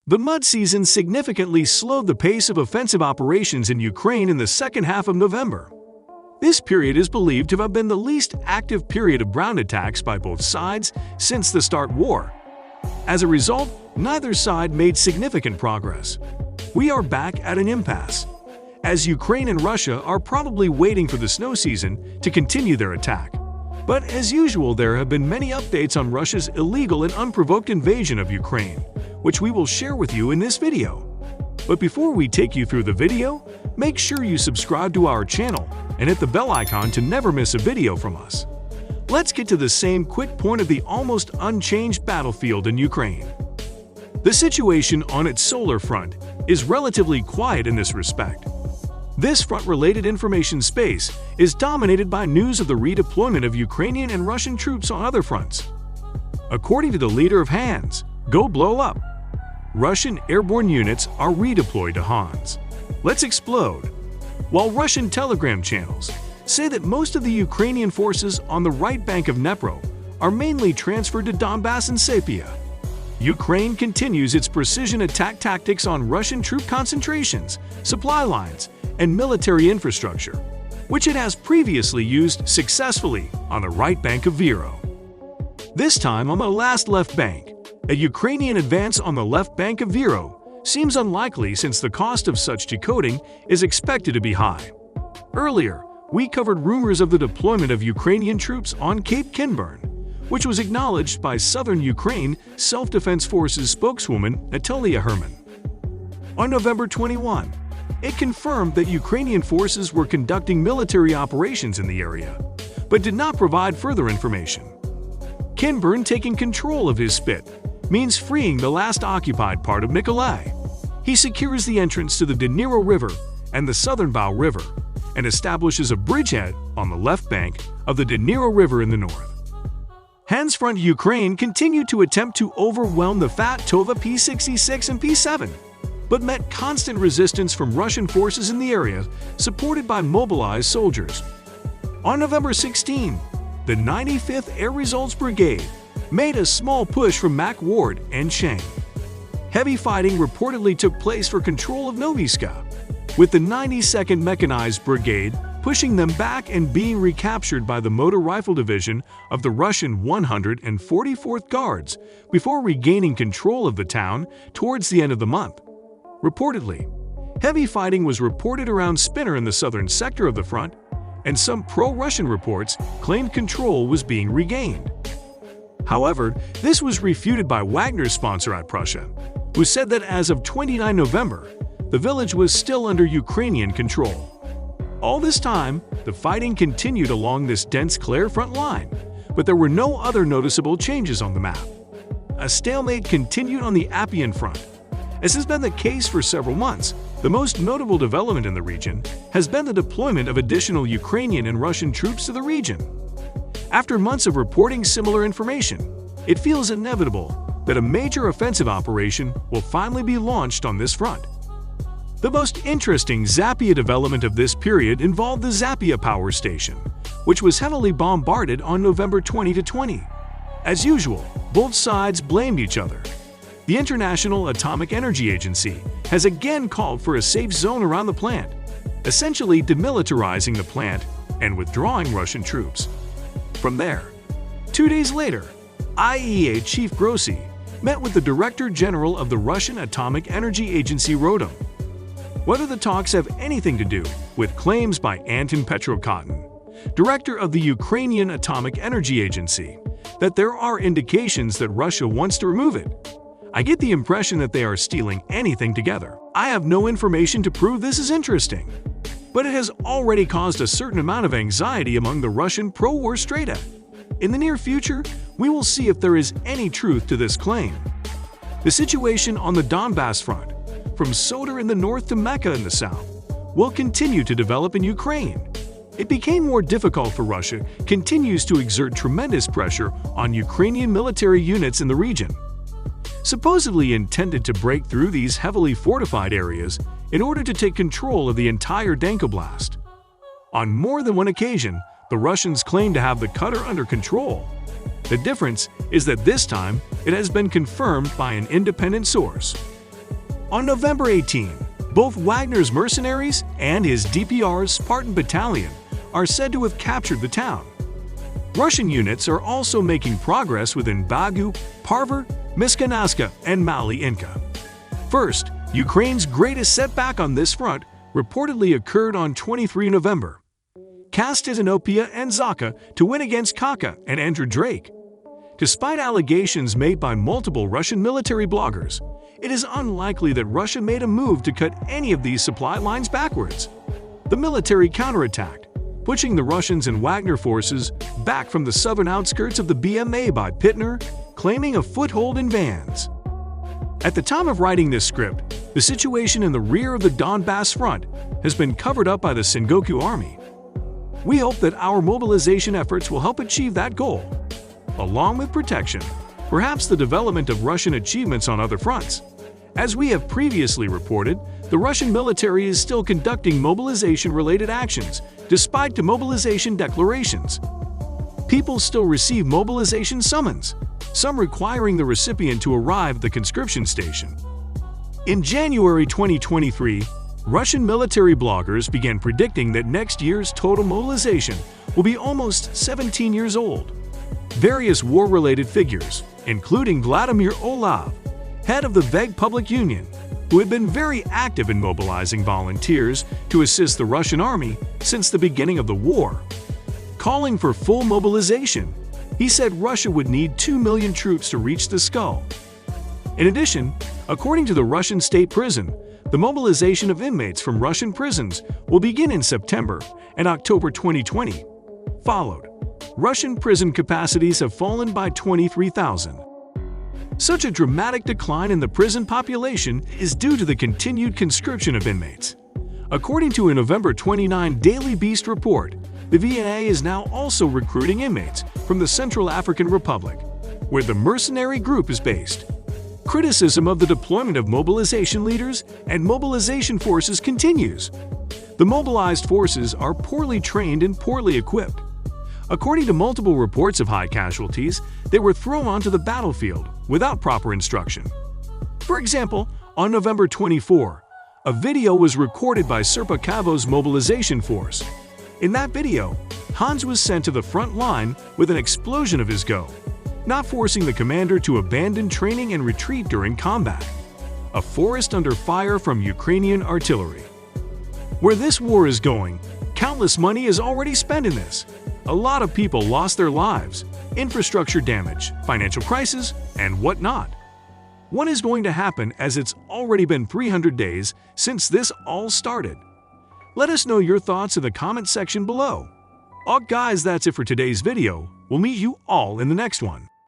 The mud season significantly slowed the pace of offensive operations in Ukraine in the second half of November. This period is believed to have been the least active period of ground attacks by both sides since the start war. As a result, neither side made significant progress. We are back at an impasse, as Ukraine and Russia are probably waiting for the snow season to continue their attack. But as usual, there have been many updates on Russia's illegal and unprovoked invasion of Ukraine, which we will share with you in this video. But before we take you through the video, make sure you subscribe to our channel and hit the bell icon to never miss a video from us. Let's get to the same quick point of the almost unchanged battlefield in Ukraine. The situation on its solar front is relatively quiet in this respect. This front-related information space is dominated by news of the redeployment of Ukrainian and Russian troops on other fronts. According to the leader of Hands, Go Blow Up, Russian airborne units are redeployed to Hans. Let's explode. While Russian telegram channels say that most of the Ukrainian forces on the right bank of Dnipro are mainly transferred to Donbass and Sapia, Ukraine continues its precision attack tactics on Russian troop concentrations, supply lines, and military infrastructure, which it has previously used successfully on the right bank of Vero. This time on the left bank, a Ukrainian advance on the left bank of Vero seems unlikely since the cost of such decoding is expected to be high. Earlier, we covered rumors of the deployment of Ukrainian troops on Cape Kinburn, which was acknowledged by Southern Ukraine Self-Defense Forces spokeswoman Natalia Herman. On November 21, it confirmed that Ukrainian forces were conducting military operations in the area, but did not provide further information. Kinburn taking control of his spit means freeing the last occupied part of Mykolaiv. He secures the entrance to the Dnipro River and the Southern Bow River, and establishes a bridgehead on the left bank of the Dnipro River in the north. Hands Front Ukraine continued to attempt to overwhelm the Fat Tova P-66 and P-7, but met constant resistance from Russian forces in the area, supported by mobilized soldiers. On November 16, the 95th Air Results Brigade made a small push from Mac Ward and Cheng. Heavy fighting reportedly took place for control of Noviska, with the 92nd Mechanized Brigade pushing them back and being recaptured by the Motor Rifle Division of the Russian 144th Guards before regaining control of the town towards the end of the month. Reportedly, heavy fighting was reported around Spinner in the southern sector of the front, and some pro-Russian reports claimed control was being regained. However, this was refuted by Wagner's sponsor at Prussia, who said that as of 29 November, the village was still under Ukrainian control. All this time, the fighting continued along this dense Clare front line, but there were no other noticeable changes on the map. A stalemate continued on the Appian front. As has been the case for several months, the most notable development in the region has been the deployment of additional Ukrainian and Russian troops to the region. After months of reporting similar information, it feels inevitable that a major offensive operation will finally be launched on this front. The most interesting Zapia development of this period involved the Zapia power station, which was heavily bombarded on November 20. As usual, both sides blamed each other. The International Atomic Energy Agency has again called for a safe zone around the plant, essentially demilitarizing the plant and withdrawing Russian troops. From there, 2 days later, IAEA Chief Grossi met with the Director General of the Russian Atomic Energy Agency Rodom. Whether the talks have anything to do with claims by Anton Petrokotin, director of the Ukrainian Atomic Energy Agency, that there are indications that Russia wants to remove it, I get the impression that they are stealing anything together. I have no information to prove this is interesting, but it has already caused a certain amount of anxiety among the Russian pro-war strata. In the near future, we will see if there is any truth to this claim. The situation on the Donbass front, from Sodar in the north to Mecca in the south, will continue to develop in Ukraine. It became more difficult for Russia, continues to exert tremendous pressure on Ukrainian military units in the region, supposedly intended to break through these heavily fortified areas in order to take control of the entire Dankoblast. On more than one occasion, the Russians claim to have the cutter under control. The difference is that this time it has been confirmed by an independent source. On November 18, both Wagner's mercenaries and his DPR's Spartan battalion are said to have captured the town. Russian units are also making progress within Bagu, Parver, Myskanaska, and Mali Inka. First, Ukraine's greatest setback on this front reportedly occurred on 23 November. Kastitinopia and Zaka to win against Kaka and Andrew Drake. Despite allegations made by multiple Russian military bloggers, it is unlikely that Russia made a move to cut any of these supply lines backwards. The military counterattacked, pushing the Russians and Wagner forces back from the southern outskirts of the BMA by Pitner, claiming a foothold in Vans. At the time of writing this script, the situation in the rear of the Donbass front has been covered up by the Sengoku Army. We hope that our mobilization efforts will help achieve that goal, along with protection, perhaps the development of Russian achievements on other fronts. As we have previously reported, the Russian military is still conducting mobilization-related actions, despite demobilization declarations. People still receive mobilization summons, some requiring the recipient to arrive at the conscription station. In January 2023, Russian military bloggers began predicting that next year's total mobilization will be almost 17 years old. Various war-related figures, including Vladimir Olav, head of the VEG Public Union, who had been very active in mobilizing volunteers to assist the Russian army since the beginning of the war. Calling for full mobilization, he said Russia would need 2 million troops to reach the skull. In addition, according to the Russian state prison, the mobilization of inmates from Russian prisons will begin in September and October 2020. Followed, Russian prison capacities have fallen by 23,000. Such a dramatic decline in the prison population is due to the continued conscription of inmates. According to a November 29 Daily Beast report, the VNA is now also recruiting inmates from the Central African Republic, where the mercenary group is based. Criticism of the deployment of mobilization leaders and mobilization forces continues. The mobilized forces are poorly trained and poorly equipped. According to multiple reports of high casualties, they were thrown onto the battlefield without proper instruction. For example, on November 24, a video was recorded by Serpa Cavo's mobilization force. In that video, Hans was sent to the front line with an explosion of his go, not forcing the commander to abandon training and retreat during combat. A forest under fire from Ukrainian artillery. Where this war is going, countless money is already spent in this. A lot of people lost their lives, infrastructure damage, financial crisis, and whatnot. What is going to happen as it's already been 300 days since this all started? Let us know your thoughts in the comment section below. Guys, that's it for today's video. We'll meet you all in the next one.